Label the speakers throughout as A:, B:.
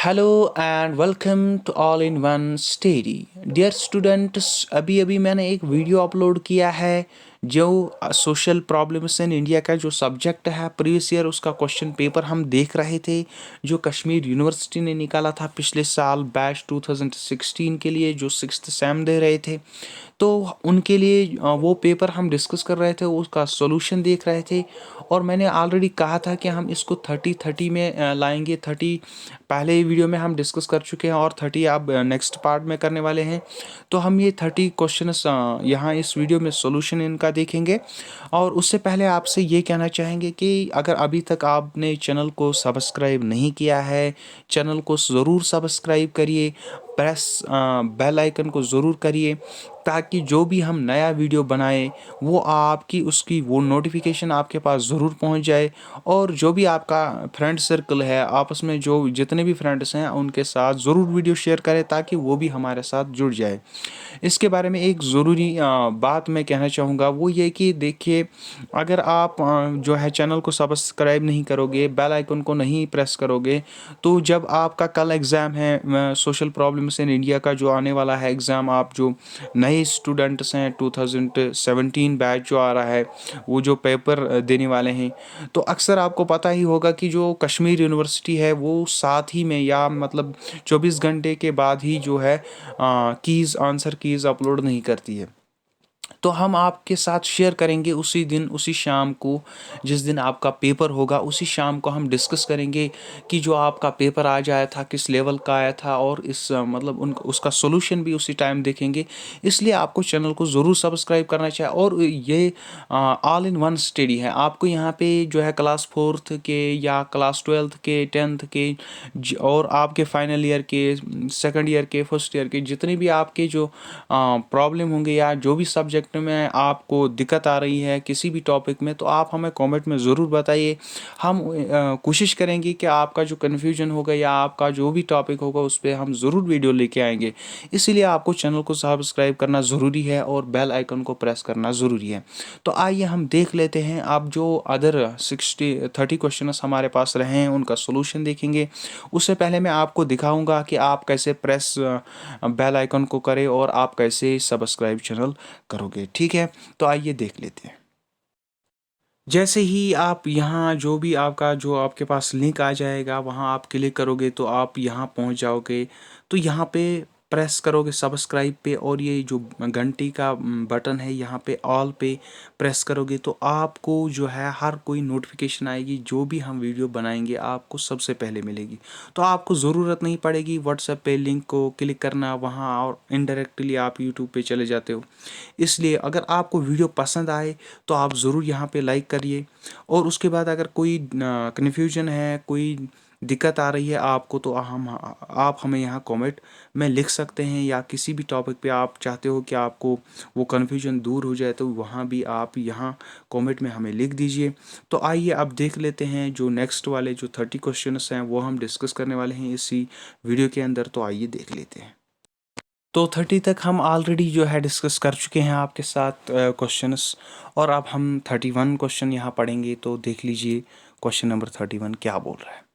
A: Hello and welcome to All In One Study. Dear students, अभी अभी मैंने एक वीडियो अपलोड किया है जो सोशल प्रॉब्लम्स इन इंडिया का जो सब्जेक्ट है प्रीवियस ईयर उसका क्वेश्चन पेपर हम देख रहे थे, जो कश्मीर यूनिवर्सिटी ने निकाला था पिछले साल बैच 2016 के लिए, जो सिक्स्थ सेम दे रहे थे। तो उनके लिए वो पेपर हम डिस्कस कर रहे थे, उसका सॉल्यूशन देख रहे थे। और मैंने ऑलरेडी कहा था कि हम इसको 30-30 में लाएंगे। 30 पहले वीडियो में हम डिस्कस कर चुके हैं और 30 आप नेक्स्ट पार्ट में करने वाले हैं। तो हम ये 30 क्वेश्चंस यहाँ इस वीडियो में सॉल्यूशन इनका देखेंगे। और उससे पहले आपसे ये कहना चाहेंगे कि अगर अभी तक आपने चैनल को सब्सक्राइब नहीं किया है, चैनल को ज़रूर सब्सक्राइब करिए, प्रेस बेल आइकन को ज़रूर करिए, ताकि जो भी हम नया वीडियो बनाएं वो आपकी उसकी वो नोटिफिकेशन आपके पास ज़रूर पहुंच जाए। और जो भी आपका फ्रेंड सर्कल है, आपस में जो जितने भी फ्रेंड्स हैं उनके साथ ज़रूर वीडियो शेयर करें ताकि वो भी हमारे साथ जुड़ जाए। इसके बारे में एक ज़रूरी बात मैं कहना चाहूँगा, वो ये कि देखिए, अगर आप जो है चैनल को सब्सक्राइब नहीं करोगे, बेल आइकन को नहीं प्रेस करोगे, तो जब आपका कल एग्ज़ाम है सोशल प्रॉब्लम्स इन इंडिया का जो आने वाला है एग्ज़ाम, आप जो नए स्टूडेंट्स हैं 2017 बैच जो आ रहा है, वो जो पेपर देने वाले हैं, तो अक्सर आपको पता ही होगा कि जो कश्मीर यूनिवर्सिटी है वो साथ ही में या मतलब 24 घंटे के बाद ही जो है कीज़ आंसर कीज़ अपलोड नहीं करती है। तो हम आपके साथ शेयर करेंगे उसी दिन, उसी शाम को, जिस दिन आपका पेपर होगा उसी शाम को हम डिस्कस करेंगे कि जो आपका पेपर आज आया था किस लेवल का आया था, और इस मतलब उन उसका सोल्यूशन भी उसी टाइम देखेंगे। इसलिए आपको चैनल को ज़रूर सब्सक्राइब करना चाहिए। और ये ऑल इन वन स्टडी है। आपको यहाँ पे जो है क्लास 4th के या क्लास 12th के 10th के और आपके फाइनल ईयर के, सेकंड ईयर के, फर्स्ट ईयर के जितने भी आपके जो प्रॉब्लम होंगे या जो भी सब्जेक्ट में आपको दिक्कत आ रही है किसी भी टॉपिक में, तो आप हमें कमेंट में ज़रूर बताइए। हम कोशिश करेंगे कि आपका जो कन्फ्यूजन होगा या आपका जो भी टॉपिक होगा उस पर हम ज़रूर वीडियो लेके आएंगे। इसीलिए आपको चैनल को सब्सक्राइब करना ज़रूरी है और बेल आइकन को प्रेस करना ज़रूरी है। तो आइए हम देख लेते हैं। अब जो अदर 30 क्वेश्चन हमारे पास रहे हैं उनका सोल्यूशन देखेंगे। उससे पहले मैं आपको दिखाऊंगा कि आप कैसे प्रेस बेल आइकन को करें और आप कैसे सब्सक्राइब चैनल करोगे। ठीक है, तो आइए देख लेते हैं। जैसे ही आप यहाँ जो भी आपका जो आपके पास लिंक आ जाएगा वहाँ आप क्लिक करोगे तो आप यहाँ पहुँच जाओगे। तो यहाँ पे प्रेस करोगे सब्सक्राइब पे, और ये जो घंटी का बटन है यहाँ पे ऑल पे प्रेस करोगे तो आपको जो है हर कोई नोटिफिकेशन आएगी, जो भी हम वीडियो बनाएंगे आपको सबसे पहले मिलेगी। तो आपको ज़रूरत नहीं पड़ेगी व्हाट्सएप पे लिंक को क्लिक करना वहाँ, और इनडायरेक्टली आप यूट्यूब पे चले जाते हो। इसलिए अगर आपको वीडियो पसंद आए तो आप ज़रूर यहाँ पे लाइक करिए। और उसके बाद अगर कोई कन्फ्यूजन है, कोई दिक्कत आ रही है आपको, तो हम आप हमें यहाँ कमेंट में लिख सकते हैं, या किसी भी टॉपिक पे आप चाहते हो कि आपको वो कन्फ्यूजन दूर हो जाए तो वहाँ भी आप यहाँ कमेंट में हमें लिख दीजिए। तो आइए अब देख लेते हैं जो नेक्स्ट वाले जो 30 क्वेश्चंस हैं वो हम डिस्कस करने वाले हैं इसी वीडियो के अंदर। तो आइए देख लेते हैं। तो 30 तक हम ऑलरेडी जो है डिस्कस कर चुके हैं आपके साथ क्वेश्चंस, और अब हम 31 क्वेश्चन यहाँ पढ़ेंगे। तो देख लीजिए क्वेश्चन नंबर 31 क्या बोल रहा है।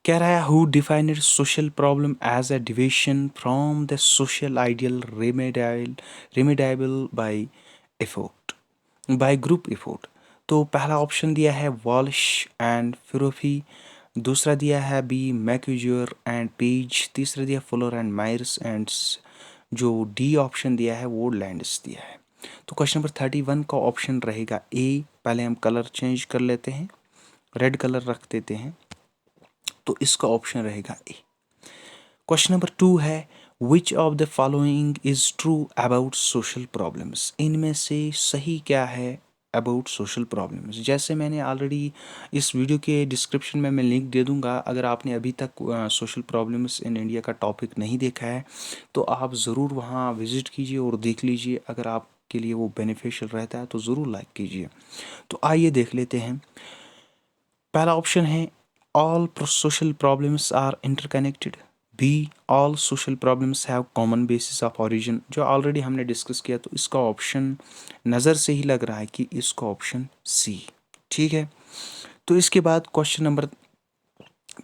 A: कह रहा है who defined social problem as a deviation from the social ideal remediable by effort, by group effort. तो पहला ऑप्शन दिया है वॉल्श एंड फिरोफी, दूसरा दिया है बी मैक्यूजर एंड पेज, तीसरा दिया फुलर एंड मायर्स, एंड जो डी ऑप्शन दिया है वो लैंड्स दिया है। तो क्वेश्चन नंबर 31 का ऑप्शन रहेगा ए। पहले हम कलर चेंज कर लेते हैं, रेड कलर रख देते हैं, तो इसका ऑप्शन रहेगा ए। क्वेश्चन नंबर 2 है which of the following is true about social problems, इनमें से सही क्या है अबाउट सोशल प्रॉब्लम्स। जैसे मैंने ऑलरेडी इस वीडियो के डिस्क्रिप्शन में मैं लिंक दे दूंगा, अगर आपने अभी तक सोशल प्रॉब्लम्स इन इंडिया का टॉपिक नहीं देखा है तो आप ज़रूर वहाँ विज़िट कीजिए और देख लीजिए। अगर आपके लिए वो बेनिफिशियल रहता है तो ज़रूर लाइक कीजिए। तो आइए देख लेते हैं। पहला ऑप्शन है all social problems are interconnected, B all social problems have common basis of origin, जो ऑलरेडी हमने डिस्कस किया। तो इसका ऑप्शन नज़र से ही लग रहा है कि इसका ऑप्शन सी ठीक है। तो इसके बाद क्वेश्चन नंबर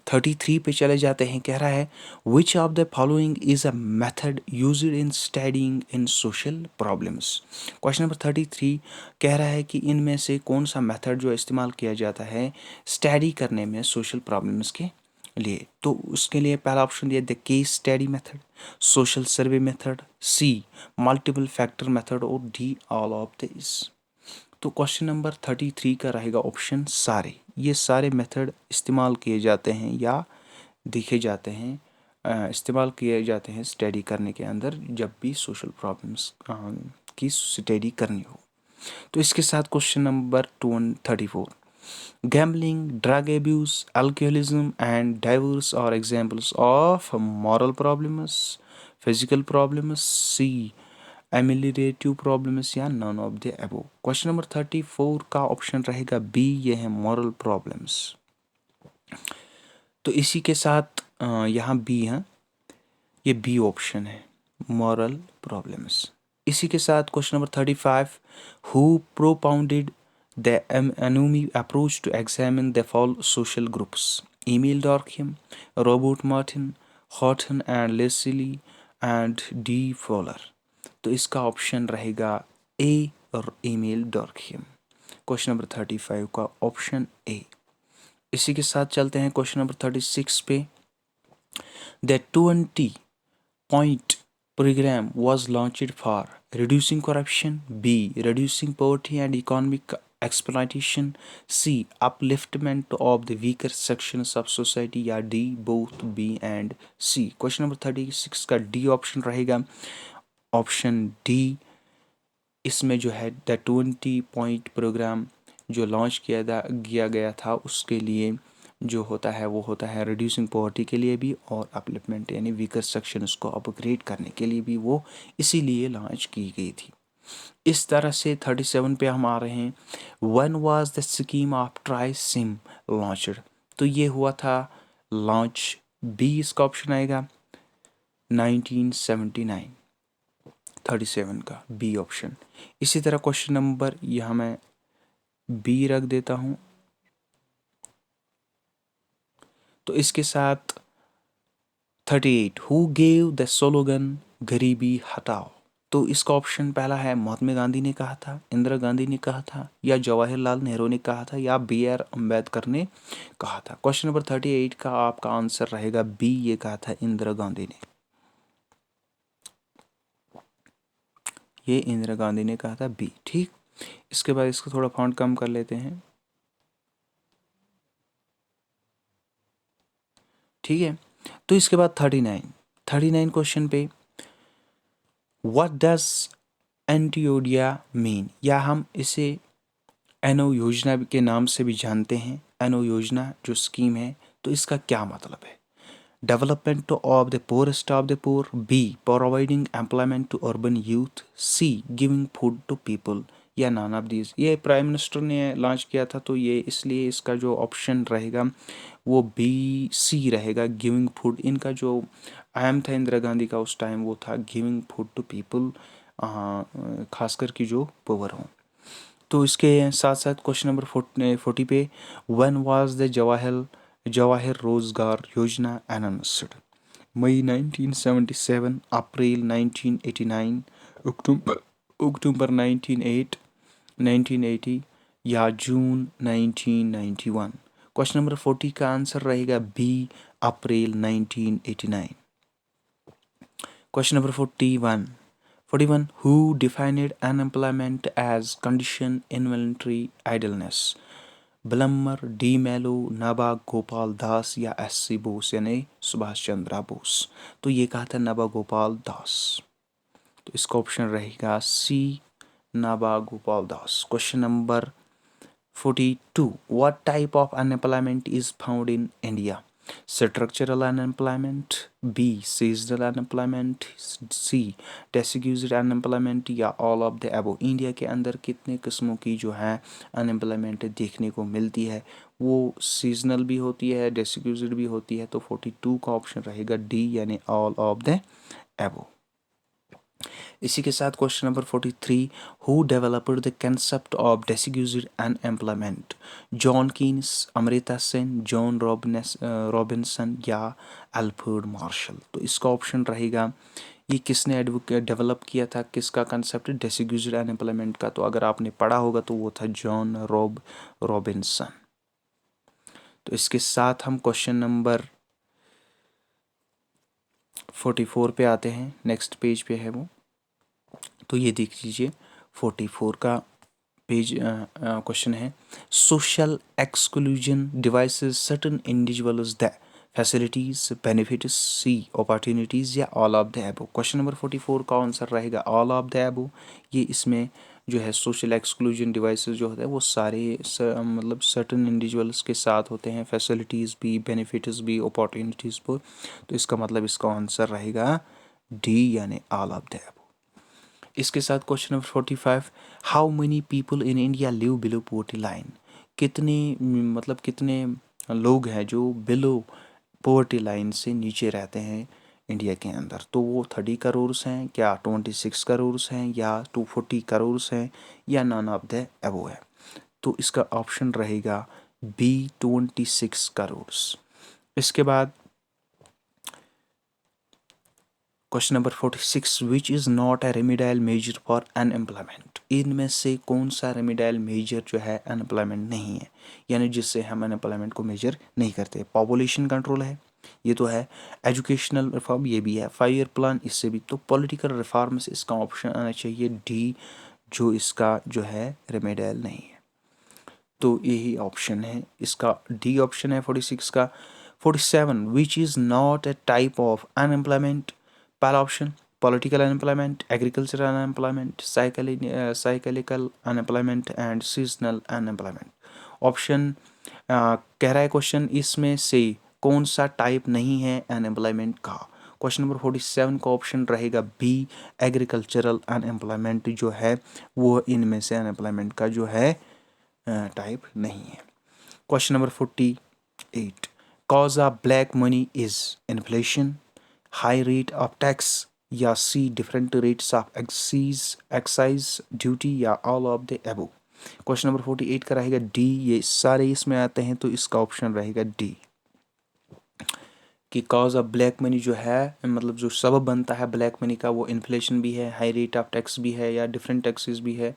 A: 33 पे चले जाते हैं। कह रहा है which of the following is a method used in studying in social problems. Question number 33 कह रहा है कि इनमें से कौन सा मेथड जो इस्तेमाल किया जाता है स्टडी करने में सोशल प्रॉब्लम्स के लिए। तो उसके लिए पहला ऑप्शन दिया the case study method, social survey method, C multiple factor method और डी ऑल ऑफ दिस। तो क्वेश्चन नंबर 33 का रहेगा ऑप्शन सारे। ये सारे मेथड इस्तेमाल किए जाते हैं या देखे जाते हैं, इस्तेमाल किए जाते हैं स्टडी करने के अंदर जब भी सोशल प्रॉब्लम्स की स्टडी करनी हो। तो इसके साथ question number 234 gambling, drug abuse, alcoholism and divorce are examples of moral problems, physical problems, C ameliorative problems या none of the above. Question number 34 का ऑप्शन रहेगा बी, ये है मॉरल प्रॉब्लम्स। तो इसी के साथ यहाँ बी है, ये बी ऑप्शन है मॉरल प्रॉब्लम्स। इसी के साथ question number 35 who propounded the anomie approach to examine the fall social groups, Emile Durkheim, Robert Martin, Horton and Leslie and D Fowler. तो इसका ऑप्शन रहेगा ए और ईमेल डॉर्कहिम। क्वेश्चन नंबर 35 का option A. इसी के साथ चलते हैं क्वेश्चन नंबर 36 पे। The 20 point program was launched for reducing corruption, B. reducing poverty and economic exploitation, C. upliftment of the weaker sections of society या D. both B and C। Question number 36 का D option रहेगा, option D. इसमें जो है the 20 point programme जो launch किया गया था उसके लिए जो होता है वो होता है रिड्यूसिंग पॉवर्टी के लिए भी और अपलिफ्टमेंट यानी वीकर सेक्शन उसको अपग्रेड करने के लिए भी वो इसीलिए लॉन्च की गई थी। इस तरह से 37 पे हम आ रहे हैं। When was the scheme of try SIM launched. तो ये हुआ था लॉन्च, बी इसका ऑप्शन आएगा 1979। 37 का बी ऑप्शन। इसी तरह क्वेश्चन नंबर यहाँ मैं बी रख देता हूँ। तो इसके साथ 38 हु गेव द स्लोगन गरीबी हटाओ। तो इसका ऑप्शन पहला है महात्मा गांधी ने कहा था, इंदिरा गांधी ने कहा था या जवाहरलाल नेहरू ने कहा था या बी आर अम्बेडकर ने कहा था। क्वेश्चन नंबर 38 का आपका आंसर रहेगा बी, ये कहा था इंदिरा गांधी ने। ये इंदिरा गांधी ने कहा था बी। ठीक, इसके बाद इसको थोड़ा फॉन्ट कम कर लेते हैं। ठीक है, तो इसके बाद 39 क्वेश्चन पे व्हाट डज एंटियोडिया मीन, या हम इसे एनओ योजना के नाम से भी जानते हैं। एनओ योजना जो स्कीम है तो इसका क्या मतलब है। Development of the poorest of the poor, B providing employment to urban youth, C giving food to people या नॉन ऑफ दीज। ये प्राइम मिनिस्टर ने लॉन्च किया था तो ये इसलिए इसका जो ऑप्शन रहेगा वो बी सी रहेगा, गिविंग फूड। इनका जो एम था इंदिरा गांधी का उस टाइम वो था गिविंग फूड टू पीपल, खासकर की जो पुअर हों। तो इसके साथ साथ क्वेश्चन नंबर 40 पे व्हेन वाज द जवाहर रोजगार योजना अनाउंस्ड, मई 1977, अप्रैल 1989, अक्टूबर 1980 या जून 1991। क्वेश्चन नंबर 40 का आंसर रहेगा बी, अप्रैल 1989। क्वेश्चन नंबर 41 who defined unemployment as condition involuntary idleness, Blumer, de Mello, Naba Gopal दास या एस सी बोस यानी सुभाष चंद्र बोस। तो ये कहा था नबा गोपाल दास। तो इसका ऑप्शन रहेगा C, Naba Gopal Das. Question number 42 what type of unemployment is found in India, structural unemployment, B seasonal unemployment, C deciduous unemployment या all of the above। India के अंदर कितने किस्मों की जो है अनएम्प्लॉयमेंट देखने को मिलती है, वो सीजनल भी होती है, deciduous भी होती है। तो 42 का ऑप्शन रहेगा डी यानी all of the above। इसी के साथ question number 43, who developed the concept of disguised unemployment? John Keynes, Amrita Sen, John Robinson या अल्फ्रेड मार्शल? तो इसका ऑप्शन रहेगा, ये किसने डेवलप किया था, किसका कंसेप्ट डिसग्यूज्ड अनएम्प्लॉयमेंट का? तो अगर आपने पढ़ा होगा तो वो था जॉन रॉबिन्सन। तो इसके साथ हम क्वेश्चन नंबर 44 पे आते हैं, नेक्स्ट पेज पे है वो। तो ये देख लीजिए 44 का पेज क्वेश्चन है, social exclusion devices certain individuals the facilities benefits C opportunities या all of the above? Question number 44 का आंसर रहेगा ऑल ऑफ द एबो। ये इसमें जो है सोशल एक्सक्लूजन डिवाइसेस जो होता है वो सारे मतलब सर्टेन इंडिविजुअल्स के साथ होते हैं, फैसिलिटीज़ भी, बेनिफिट्स भी, अपॉर्चुनिटीज़ भी। तो इसका मतलब इसका आंसर रहेगा डी, यानी ऑल ऑफ द एबो। इसके साथ question number 45, how many people in India live below poverty line? कितने मतलब कितने लोग हैं जो बिलो पोवर्टी लाइन से नीचे रहते हैं इंडिया के अंदर? तो वो 30 करोड़ हैं, क्या 26 करोड़ हैं, या 240 करोड़ हैं, या नन ऑफ द अबव है? तो इसका ऑप्शन रहेगा बी, 26 करोड़। इसके बाद question number 46, which is not a remedial measure for unemployment? इनमें से कौन सा रेमिडाइल मेजर जो है अनएम्प्लॉयमेंट नहीं है, यानी जिससे हम अनएम्प्लॉयमेंट को मेजर नहीं करते? पॉपुलेशन कंट्रोल है, ये तो है। एजुकेशनल रिफॉर्म, ये भी है। 5 ईयर प्लान, इससे भी। तो पॉलिटिकल रिफॉर्म्स, इसका ऑप्शन आना चाहिए डी, जो इसका जो है रेमिडाइल नहीं है। तो यही ऑप्शन है, इसका डी ऑप्शन है 46 का। 47, which is not a type of unemployment? पहला option political unemployment, agricultural unemployment, cyclical unemployment and seasonal unemployment. Option कह रहा है क्वेश्चन, इसमें से कौन सा टाइप नहीं है अनएम्प्लॉयमेंट का? क्वेश्चन नंबर 47 का ऑप्शन रहेगा बी, एग्रीकल्चरल अनएम्प्लॉयमेंट जो है वो इनमें से अनएम्प्लॉयमेंट का जो है टाइप नहीं है। Question number 48, cause of black money is inflation, high rate of tax, या C different rates of excise duty, या all of the above? Question number 48 का रहेगा डी, ये सारे इसमें आते हैं, तो इसका ऑप्शन रहेगा डी, कि कॉज ऑफ ब्लैक मनी जो है, मतलब जो सबब बनता है ब्लैक मनी का, वो इन्फ्लेशन भी है, हाई रेट ऑफ टैक्स भी है, या डिफरेंट टैक्सेस भी है,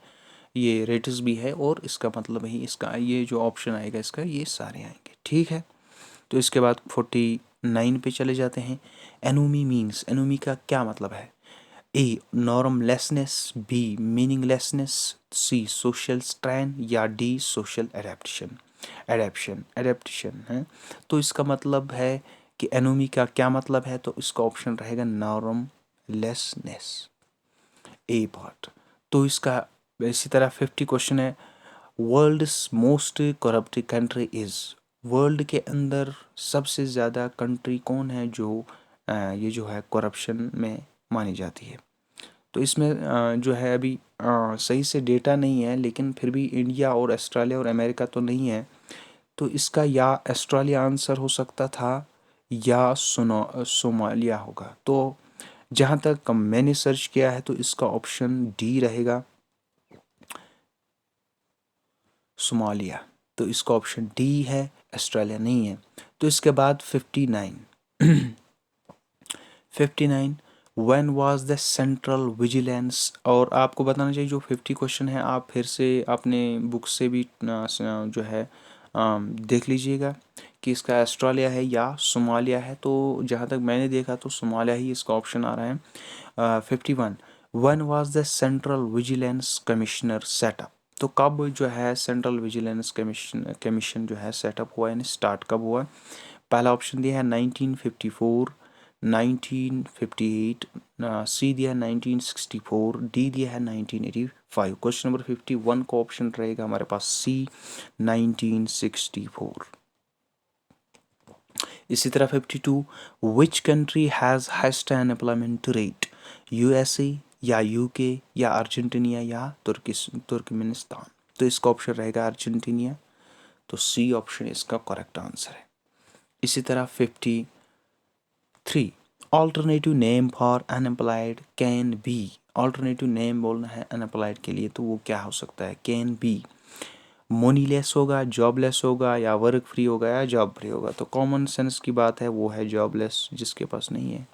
A: ये रेट्स भी है, और इसका मतलब ही इसका ये जो ऑप्शन आएगा इसका, ये सारे आएंगे। ठीक है, तो इसके बाद 49 पे चले जाते हैं। एनोमी मीन्स, एनोमी का क्या मतलब है? ए, नॉर्मलेसनेस, बी, मीनिंगलेसनेस, सी, सोशल स्ट्रेन, या डी, सोशल एडेप्टेशन? एडेप्टेशन है। तो इसका मतलब है कि एनोमी का क्या मतलब है, तो इसका ऑप्शन रहेगा नॉर्मलेसनेस, ए पार्ट। तो इसका इसी तरह 50 क्वेश्चन है, world's most corrupt country is? World के अंदर सबसे ज़्यादा कंट्री कौन है जो ये जो है करप्शन में मानी जाती है? तो इसमें जो है अभी सही से डेटा नहीं है, लेकिन फिर भी इंडिया और ऑस्ट्रेलिया और अमेरिका तो नहीं है। तो इसका या ऑस्ट्रेलिया आंसर हो सकता था, या सोमालिया होगा। तो जहाँ तक मैंने सर्च किया है तो इसका ऑप्शन डी रहेगा, सोमालिया। तो इसका ऑप्शन डी है, ऑस्ट्रेलिया नहीं है। तो इसके बाद 59, 59, when was the central vigilance? और आपको बताना चाहिए जो 50 क्वेश्चन है आप फिर से अपने बुक से भी जो है देख लीजिएगा कि इसका ऑस्ट्रेलिया है या सोमालिया है। तो जहाँ तक मैंने देखा तो सोमालिया ही इसका ऑप्शन आ रहा है। 51, when was the central vigilance commissioner setup? तो कब जो है सेंट्रल विजिलेंस कमीशन जो है सेटअप हुआ, यानी स्टार्ट कब हुआ? पहला ऑप्शन दिया है 1954, 1958, सी दिया है 1964, डी दिया है 1985। क्वेश्चन नंबर 51 का ऑप्शन रहेगा हमारे पास सी, 1964। इसी तरह 52, which country has highest unemployment rate? USA, या यूके, या अर्जेंटीना, या तुर्कमेनिस्तान? तो इसका ऑप्शन रहेगा अर्जेंटीना। तो सी ऑप्शन इसका करेक्ट आंसर है। इसी तरह 53, alternative name for unemployed can be, alternative name बोलना है अनएम्प्लॉयड के लिए तो वो क्या हो सकता है, कैन बी। मनीलेस होगा, जॉबलेस होगा, या वर्क फ्री होगा, या जॉब फ्री होगा। तो कॉमन सेंस की बात है वो है जॉबलेस, जिसके पास नहीं है।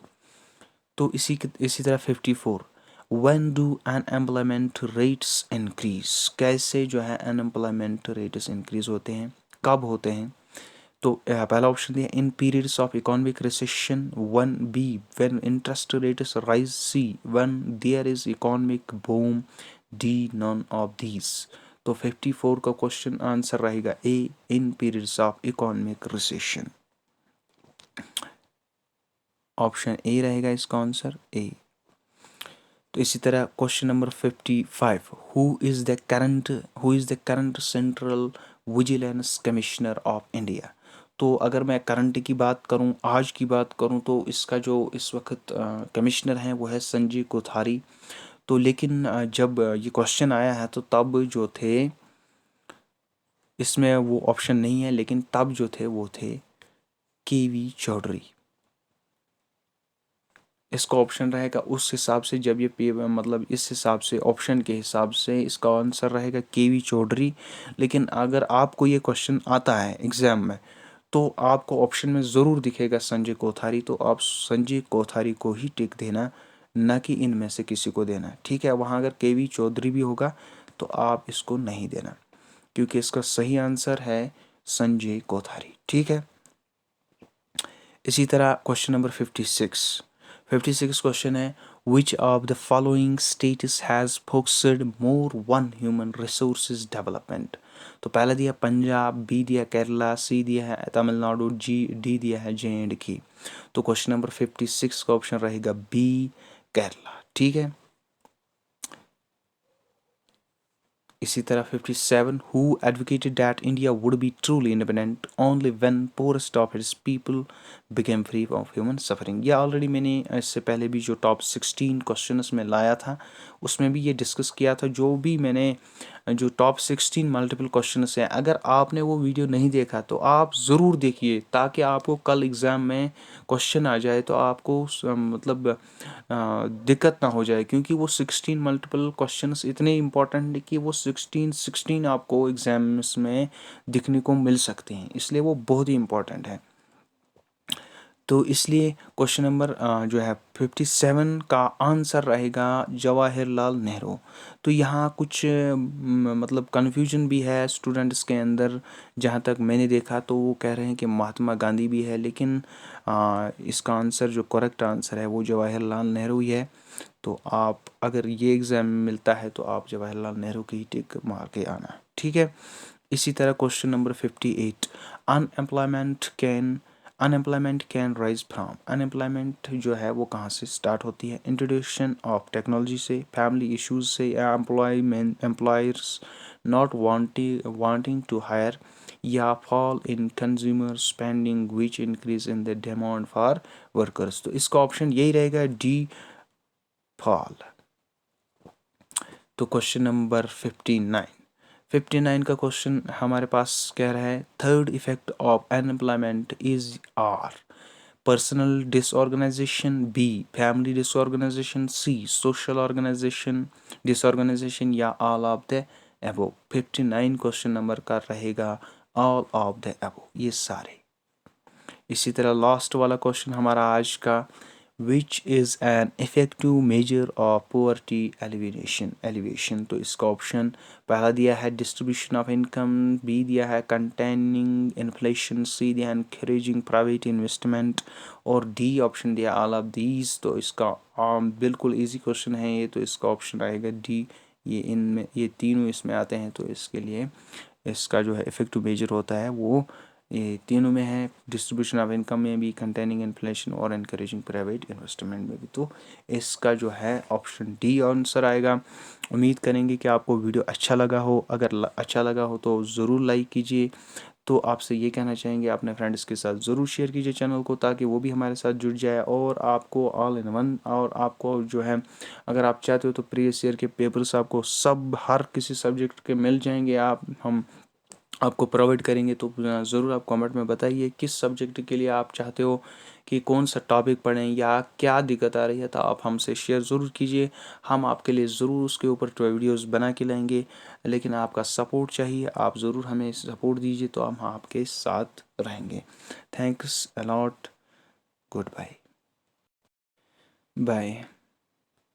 A: तो इसी तरह 54, when do unemployment rates increase, कैसे जो है अनएम्प्लॉयमेंट रेट्स इंक्रीज होते हैं, कब होते हैं। तो पहला ऑप्शन दिया in periods of economic recession, one B when interest rates rise, C when there is economic boom, D none of these. तो 54 का क्वेश्चन आंसर रहेगा A, in periods of economic recession. Option A रहेगा इसका answer A. तो इसी तरह question number 55, who is the current central vigilance commissioner of India. तो अगर मैं करंट की बात करूं, आज की बात करूं, तो इसका जो इस वक्त कमिश्नर हैं वो है संजय कोठारी। तो लेकिन जब ये क्वेश्चन आया है तो तब जो थे, इसमें वो ऑप्शन नहीं है, लेकिन तब जो थे वो थे केवी चौधरी। इसका ऑप्शन रहेगा उस हिसाब से, जब ये मतलब इस हिसाब से ऑप्शन के हिसाब से इसका आंसर रहेगा केवी चौधरी। लेकिन अगर आपको ये क्वेश्चन आता है एग्जाम में तो आपको ऑप्शन में ज़रूर दिखेगा संजय कोठारी, तो आप संजय कोठारी को ही टिक देना, ना कि इनमें से किसी को देना। ठीक है, वहाँ अगर केवी चौधरी भी होगा तो आप इसको नहीं देना, क्योंकि इसका सही आंसर है संजय कोठारी। ठीक है। इसी तरह क्वेश्चन नंबर 56 क्वेश्चन है, which of the following states has focused more one human resources development. तो पहला दिया पंजाब, बी दिया केरला, सी दिया है तमिलनाडु, डी दिया है J&K। तो क्वेश्चन नंबर 56 का ऑप्शन रहेगा बी, केरला। ठीक है। इसी तरह 57, who advocated that India would be truly independent only when forest of its people became free of human suffering. ये ऑलरेडी मैंने इससे पहले भी जो टॉप 16 क्वेश्चंस में लाया था उसमें भी ये डिस्कस किया था। जो भी मैंने जो टॉप 16 मल्टीपल क्वेश्चंस हैं, अगर आपने वो वीडियो नहीं देखा तो आप ज़रूर देखिए, ताकि आपको कल एग्ज़ाम में क्वेश्चन आ जाए तो आपको मतलब दिक्कत ना हो जाए, क्योंकि वो 16 मल्टीपल क्वेश्चंस इतने इंपॉर्टेंट है कि वो 16 आपको एग्जाम्स में दिखने को मिल सकते हैं, इसलिए वो बहुत ही इंपॉर्टेंट है। तो इसलिए क्वेश्चन नंबर जो है 57 का आंसर रहेगा जवाहरलाल नेहरू। तो यहाँ कुछ मतलब कन्फ्यूजन भी है स्टूडेंट्स के अंदर। जहाँ तक मैंने देखा तो वो कह रहे हैं कि महात्मा गांधी भी है, लेकिन इसका आंसर जो करेक्ट आंसर है वो जवाहरलाल नेहरू ही है। तो आप अगर ये एग्ज़ाम मिलता है तो आप जवाहरलाल नेहरू की ही टिक मार के आना। ठीक है। इसी तरह question number 58, unemployment can unemployment can rise from. Unemployment जो है वो कहाँ से स्टार्ट होती है, इंट्रोडक्शन ऑफ टेक्नोलॉजी से, फैमिली इश्यूज से, या employers not wanting to hire, या fall in consumer spending which increase in the demand for workers. तो इसका ऑप्शन यही रहेगा डी, फॉल। तो क्वेश्चन नंबर 59 का क्वेश्चन हमारे पास कह रहा है, third effect of unemployment is are personal disorganisation, B family disorganisation, C social organisation disorganisation, या all of the above. 59 question number का रहेगा ऑल ऑफ द अबव, ये सारे। इसी तरह लास्ट वाला क्वेश्चन हमारा आज का, which is an effective measure of poverty elevation. तो इसका ऑप्शन पहला दिया है डिस्ट्रीब्यूशन ऑफ इनकम, बी दिया है कंटेनिंग इन्फ्लेशन, सी दिया है एनकरेजिंग प्राइवेट इन्वेस्टमेंट, और डी ऑप्शन दिया ऑल ऑफ दीज। तो इसका बिल्कुल इजी क्वेश्चन है ये, तो इसका ऑप्शन आएगा डी। ये तीनों इसमें आते हैं, तो इसके लिए इसका जो है इफेक्टिव मेजर होता है वो ये तीनों में है, डिस्ट्रीब्यूशन ऑफ इनकम में भी, कंटेनिंग इन्फ्लेशन और एनकरेजिंग प्राइवेट इन्वेस्टमेंट में भी। तो इसका जो है ऑप्शन डी आंसर आएगा। उम्मीद करेंगे कि आपको वीडियो अच्छा लगा हो। अगर अच्छा लगा हो तो ज़रूर लाइक कीजिए। तो आपसे ये कहना चाहेंगे अपने फ्रेंड्स के साथ ज़रूर शेयर कीजिए चैनल को, ताकि वो भी हमारे साथ जुड़ जाए और आपको ऑल इन वन, और आपको जो है अगर आप चाहते हो तो प्रीवियस ईयर के पेपर्स आपको सब हर किसी सब्जेक्ट के मिल जाएंगे। हम आपको प्रोवाइड करेंगे। तो ज़रूर आप कमेंट में बताइए किस सब्जेक्ट के लिए आप चाहते हो कि कौन सा टॉपिक पढ़ें या क्या दिक्कत आ रही है, तो आप हमसे शेयर ज़रूर कीजिए। हम आपके लिए ज़रूर उसके ऊपर वीडियोस बना के लाएंगे, लेकिन आपका सपोर्ट चाहिए। आप ज़रूर हमें सपोर्ट दीजिए तो हम आपके साथ रहेंगे। Thanks a lot. Goodbye. Bye.